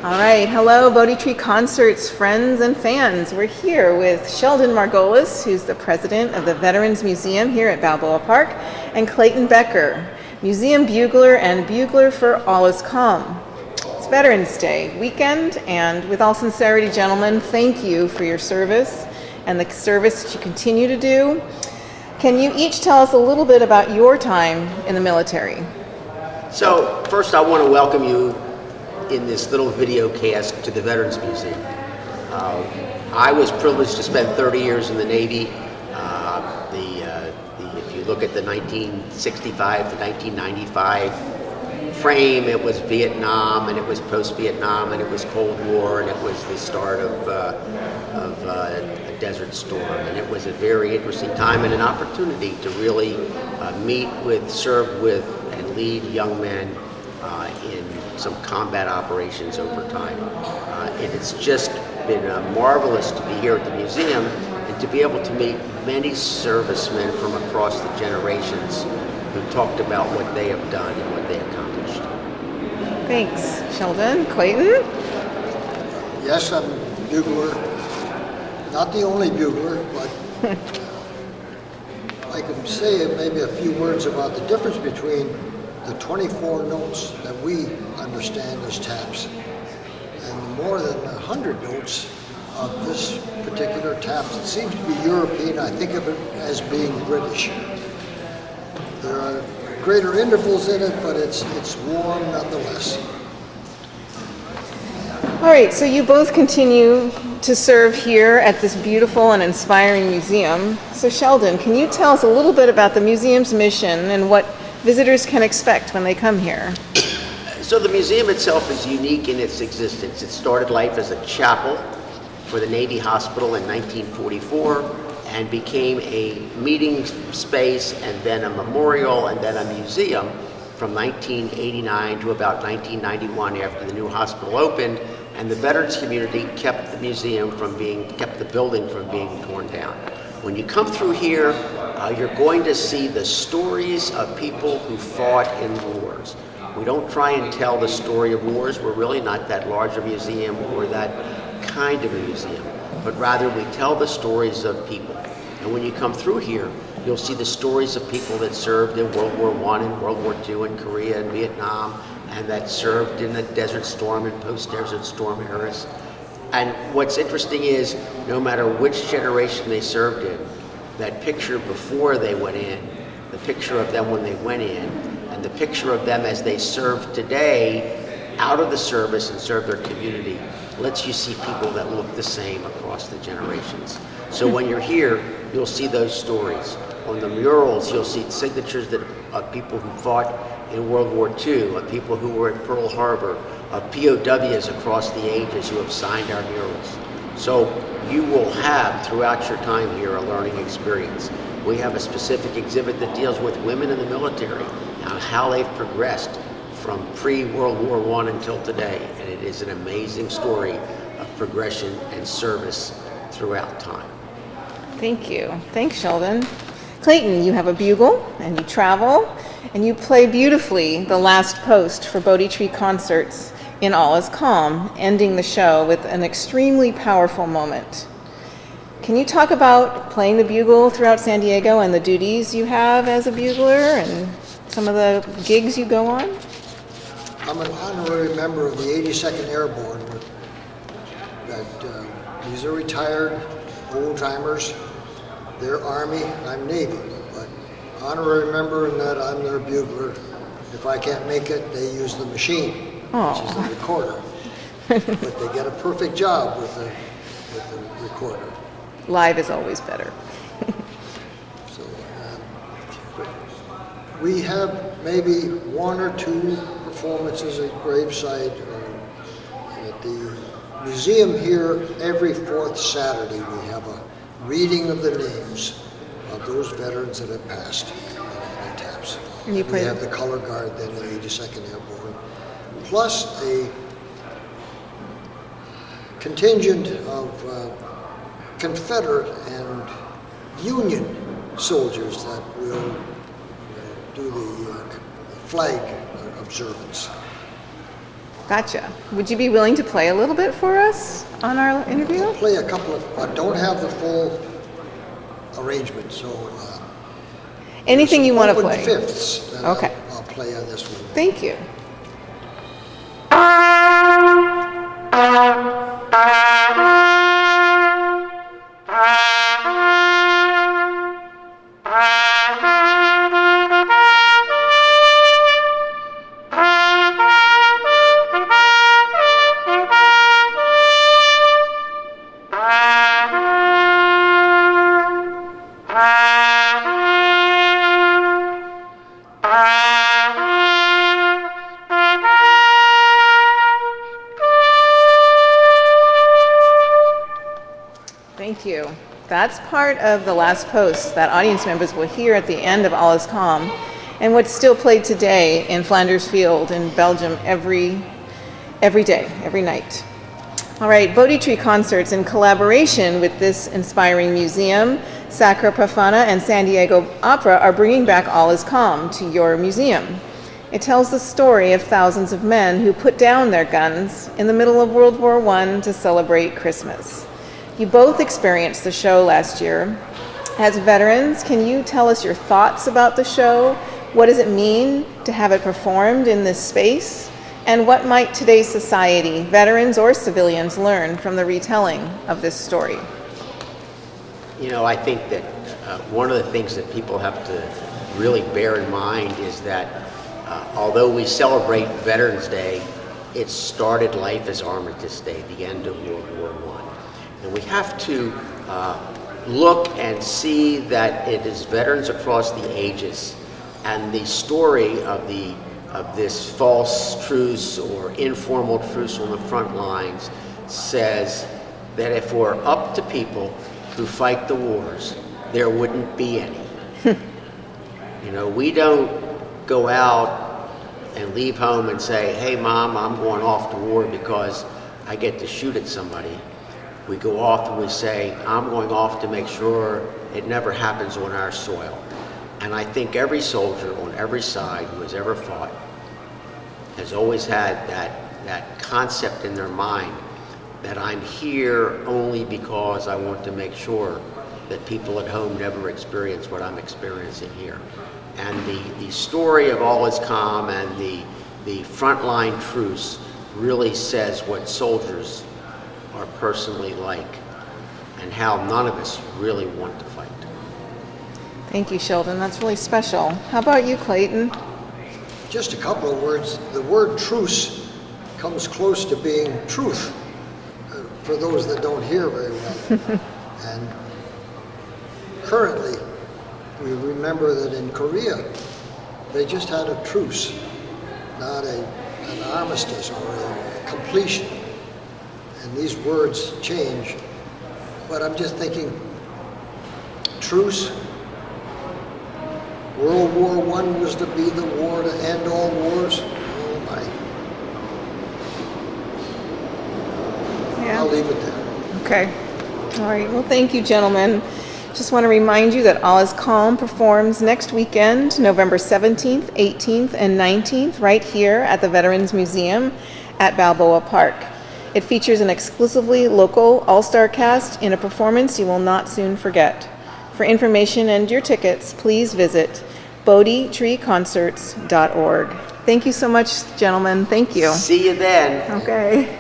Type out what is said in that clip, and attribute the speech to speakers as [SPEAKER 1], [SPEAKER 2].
[SPEAKER 1] All right, hello Bodhi Tree Concerts friends and fans. We're here with Sheldon Margolis, who's the president of the Veterans Museum here at Balboa Park, and Clayton Becker, museum bugler and bugler for All Is Calm. It's Veterans Day weekend, and with all sincerity, gentlemen, thank you for your service and the service that you continue to do. Can you each tell us a little bit about your time in the military?
[SPEAKER 2] So first I want to welcome you in this little video cast to the Veterans Museum. I was privileged to spend 30 years in the Navy. If you look at the 1965 to 1995 frame, it was Vietnam, and it was post-Vietnam, and it was Cold War, and it was the start of a Desert Storm. And it was a very interesting time and an opportunity to really meet with, serve with, and lead young men in some combat operations over time. It's just been marvelous to be here at the museum and to be able to meet many servicemen from across the generations who talked about what they have done and what they accomplished.
[SPEAKER 1] Thanks, Sheldon. Clayton?
[SPEAKER 3] Yes, I'm a bugler. Not the only bugler, but I can say maybe a few words about the difference between the 24 notes that we understand as taps and more than 100 notes of this particular tap. It seems to be European. I think of it as being British. There are greater intervals in it, but it's warm nonetheless.
[SPEAKER 1] All right, so you both continue to serve here at this beautiful and inspiring museum. So Sheldon, can you tell us a little bit about the museum's mission and what visitors can expect when they come here?
[SPEAKER 2] So the museum itself is unique in its existence. It started life as a chapel for the Navy Hospital in 1944 and became a meeting space and then a memorial and then a museum from 1989 to about 1991 after the new hospital opened, and the veterans community kept the building from being torn down. When you come through here, you're going to see the stories of people who fought in wars. We don't try and tell the story of wars. We're really not that large a museum or that kind of a museum, but rather we tell the stories of people. And when you come through here, you'll see the stories of people that served in World War I and World War II in Korea and Vietnam, and that served in the Desert Storm and post-Desert Storm eras. And what's interesting is, no matter which generation they served in, that picture before they went in, the picture of them when they went in, and the picture of them as they serve today out of the service and serve their community lets you see people that look the same across the generations. So when you're here, you'll see those stories. On the murals, you'll see signatures of people who fought in World War II, of people who were at Pearl Harbor, of POWs across the ages who have signed our murals. So you will have, throughout your time here, a learning experience. We have a specific exhibit that deals with women in the military and how they've progressed from pre-World War I until today. And it is an amazing story of progression and service throughout time.
[SPEAKER 1] Thank you. Thanks, Sheldon. Clayton, you have a bugle, and you travel, and you play beautifully the last post for Bodhi Tree Concerts in All Is Calm, ending the show with an extremely powerful moment. Can you talk about playing the bugle throughout San Diego and the duties you have as a bugler and some of the gigs you go on?
[SPEAKER 3] I'm an honorary member of the 82nd Airborne. These are retired old-timers. They're Army, I'm Navy, but honorary member in that I'm their bugler. If I can't make it, they use the machine, which is the recorder. But they get a perfect job with the recorder.
[SPEAKER 1] Live is always better.
[SPEAKER 3] So we have maybe one or two performances at graveside at the museum here. Every fourth Saturday we have a reading of the names of those veterans that have passed in taps.
[SPEAKER 1] And you
[SPEAKER 3] we have the color guard, then the 82nd Airborne, plus a contingent of Confederate and Union soldiers that will do the flag observance.
[SPEAKER 1] Gotcha. Would you be willing to play a little bit for us on our interview?
[SPEAKER 3] I'll play a couple of, I don't have the full arrangement, so.
[SPEAKER 1] Anything you want to
[SPEAKER 3] open
[SPEAKER 1] play.
[SPEAKER 3] fifths that
[SPEAKER 1] Okay.
[SPEAKER 3] I'll play on this one.
[SPEAKER 1] Thank you. Thank you. That's part of the last post that audience members will hear at the end of All Is Calm, and what's still played today in Flanders Field in Belgium every day, every night. All right, Bodhi Tree Concerts, in collaboration with this inspiring museum, Sacra Profana and San Diego Opera, are bringing back All Is Calm to your museum. It tells the story of thousands of men who put down their guns in the middle of World War I to celebrate Christmas. You both experienced the show last year. As veterans, can you tell us your thoughts about the show? What does it mean to have it performed in this space? And what might today's society, veterans or civilians, learn from the retelling of this story?
[SPEAKER 2] You know, I think that one of the things that people have to really bear in mind is that although we celebrate Veterans Day, it started life as Armistice Day, the end of World War I. And we have to look and see that it is veterans across the ages, and the story of this false truce or informal truce on the front lines says that if we're up to people who fight the wars, there wouldn't be any. You know, we don't go out and leave home and say, hey mom, I'm going off to war because I get to shoot at somebody. We go off and we say, I'm going off to make sure it never happens on our soil. And I think every soldier on every side who has ever fought has always had that concept in their mind that I'm here only because I want to make sure that people at home never experience what I'm experiencing here. And the story of All Is Calm and the frontline truce really says what soldiers are personally like and how none of us really want to fight.
[SPEAKER 1] Thank you, Sheldon. That's really special. How about you, Clayton?
[SPEAKER 3] Just a couple of words. The word truce comes close to being truth for those that don't hear very well. And currently, we remember that in Korea, they just had a truce, not an armistice or a completion. And these words change, but I'm just thinking, truce, World War I was to be the war to end all wars. Oh my.
[SPEAKER 1] Yeah.
[SPEAKER 3] I'll leave it there.
[SPEAKER 1] Okay. All right. Well, thank you, gentlemen. Just want to remind you that All Is Calm performs next weekend, November 17th, 18th, and 19th, right here at the Veterans Museum at Balboa Park. It features an exclusively local all-star cast in a performance you will not soon forget. For information and your tickets, please visit bodhitreeconcerts.org. Thank you so much, gentlemen. Thank you.
[SPEAKER 2] See you then.
[SPEAKER 1] Okay.